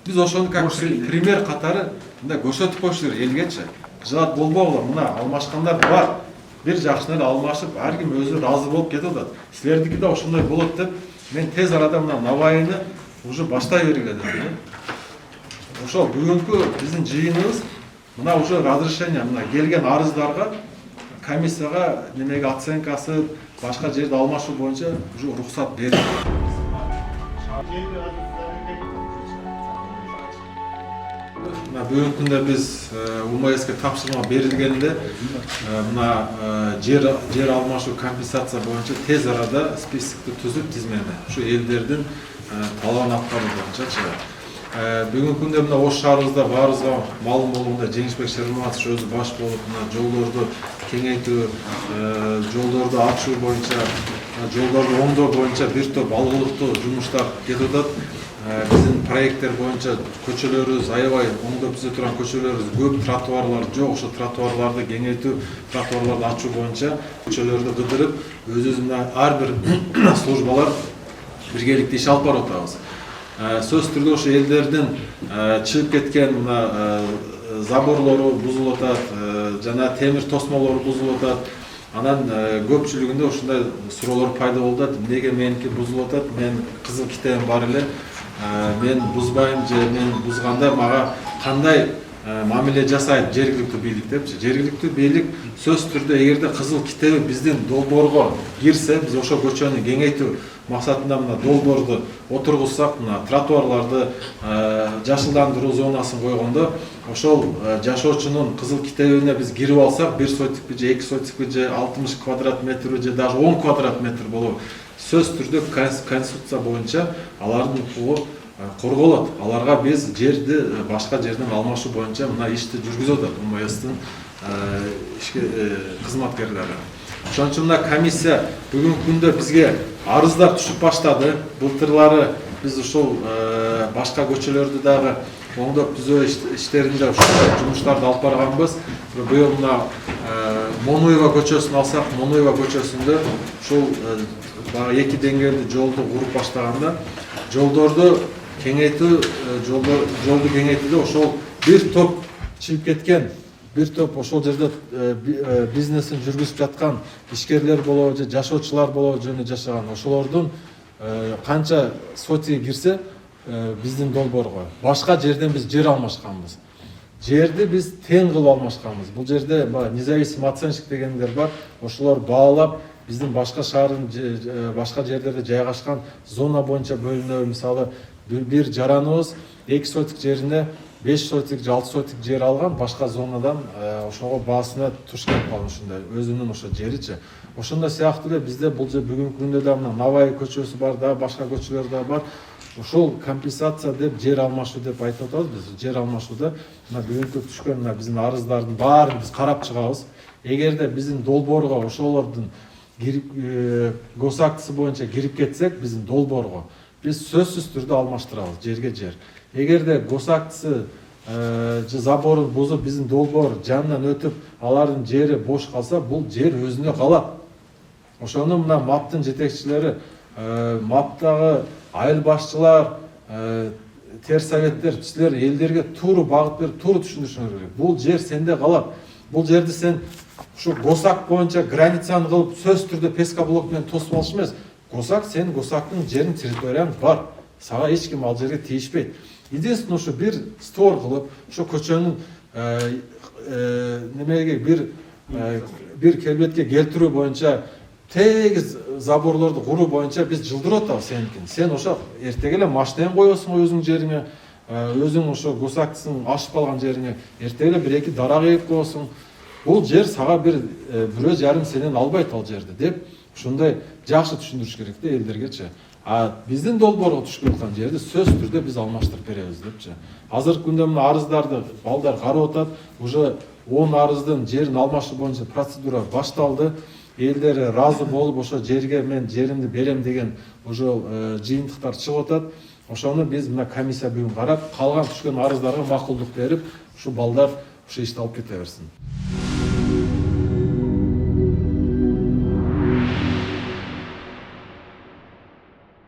Биз ошону как пример катары мындай көрсөтүп коюш керек элгечи. Жылат болбогула, мына алмашкандар бар. Бир жакшы эле алмашып, ар ким өзү ыраазы болуп кетип атат. Силердики да ошондой болот деп, мен тез арада мына Навайны уже баштай бергиле дедим. Ошол бүгүнкү биздин жыйыныбыз мына уже разрешение, мына келген арыздарга комиссияга немеге оценкасы, башка жерде алмашуу боюнча уже уруксат берилди. Бүгүнкү күндө биз УМСке тапшырма берилгенде мына жер алмашуу компенсация боюнча тез арада списокты түзүп тизмени ушу элдердин талабын аткаруу боюнчачы. Бүгүнкү күндө мына ош шаарыбызда баарыбызга маалым болгондой Жеңишбек Шерматович өзү баш болуп мына жолдорду кеңейтүү, жолдорду ачуу боюнча, жолдорду оңдоо боюнча бир топ алгылыктуу жумуштар кетип атат. Биздин проекттер боюнча көчөлөрүбүз аябай оңдоп түзө турган көчөлөрүбүз көп, тротуарлар жок, ошо тротуарларды кеңейтүү, тротуарларды ачуу боюнча көчөлөрдү кыдырып, өзүбүздүн ар бир службалар биргеликте иш алып барып атабыз. Сөзсүз түрдө ошо элдердин чыгып кеткен мына заборлору бузулуп атат, жана темир тосмолору бузулуп атат. Анан көпчүлүгүндө ушундай суроолор пайда болуп атат. Эмнеге меники бузулуп атат? Мен кызыл китебим бар эле. Мен бузбайм же мен бузганда мага кандай мамиле жасайт жергиликтүү бийлик депчи. Жергиликтүү бийлик сөзсүз түрдө эгерде кызыл китеби биздин долбоорго кирсе, биз ошо көчөнү кеңейтүү максатында мына долбоорду отургузсак, мына тротуарларды жашылдандыруу зонасын койгондо, ошол жашоочунун кызыл китебине биз кирип алсак, 1 сотикпи же 2 сотикпи же 60 квадрат метрби же даже 10 квадрат метр болобу. Сөзсүз түрдө конституция боюнча алардын укугу корголот. Аларга биз жерди башка жерден алмашуу боюнча мына ишти жүргүзүп атат УМСтин кызматкерлери. Ошон үчүн мына комиссия бүгүнкү күндө бизге арыздар түшүп баштады. Былтырлары биз ушул башка көчөлөрдү дагы оңдоп түзөө иштеринде ушундай жумуштарды алып барганбыз. Быйыл мына Монуева көчөсүн алсак, Монуева көчөсүндө ушул эки деңгээлдүү жолду куруп баштаганда жолдорду кеңейтүү, жолду кеңейтүүдө ошол бир топ чыгып кеткен, бир топ ошол жерде бизнесин жүргүзүп жаткан ишкерлер болобу же жашоочулар болобу жөнү жашаган ошолордун канча сотиги кирсе биздин долбоорго башка жерден биз жер алмашканбыз. Жерди биз тең кылып алмашканбыз. Бул жерде независимый оценщик дегендер бар. Ошолор баалап биздин башка шаардын башка жерлерде жайгашкан зона боюнча бөлүнөбү. Мисалы бир жараныбыз 2 сотик жерине 5 сотик же 6 сотик жер алган, башка зонадан ошого баасына туш келип калган ушундай өзүнүн ошо жеричи. Ошондой сыяктуу эле бизде бул же бүгүнкү күндө да мына Навай көчөсү бар да, башка көчөлөр да бар. Ошол компенсация деп жер алмашуу деп айтып атабыз биз. Жер алмашууда мына бүгүнкү түшкөн мына биздин арыздардын баарын биз карап чыгабыз. Эгерде биздин долбоорго ошолордун госактысы боюнча кирип кетсек, биздин долбоорго биз сөзсүз түрдө алмаштырабыз жерге жер. Эгерде госактысы же заборун бузуп биздин долбоор жанынан өтүп, алардын жери бош калса, бул жер өзүнө калат. Ошону мына МАПтын жетекчилери, МАПтагы айыл башчылар, терсоветтер, силер элдерге тууру багыт берип, тууру түшүндүрүшүңөр керек. Бул жер сенде калат. Бул жерди сен ушу госак боюнча границаны кылып сөзсүз түрдө пескоблок менен тосуп алыш эмес. Госак сен госактын жерин территорияң бар. Сага эч ким ал жерге тийишпейт. Единственное, ушу бир створ кылып, ушу көчөнүн немеге бир келбетке келтирүү боюнча тегиз заборлорду куруу боюнча биз жылдырып атабыз сеникин. Сен ошо эртеге эле машинаңды коесуң өзүңүн жериңе, өзүң ошо госактысын ашып калган жериңе, эртеге эле 1-2 дарак эгип коесуң. Бул жер сага бирөө жарым сенен албайт ал жерди деп ушундай жакшы түшүндүрүш керек да элдергечи. Биздин долбоорго түшүп аткан жерди сөзсүз түрдө биз алмаштырып беребиз депчи. Азыркы күндө мына арыздарды балдар карап атат. Уже 10 арыздын жерин алмашуу боюнча процедура башталды. Элдер ыраазы болуп ошо жерге мен жеримди берем деген ошол жыйынтыктар чыгып атат. Ошону биз мына комиссия бүгүн карап, калган түшкөн арыздарга макулдук берип, ушу балдар ушу ишти алып кете берсин.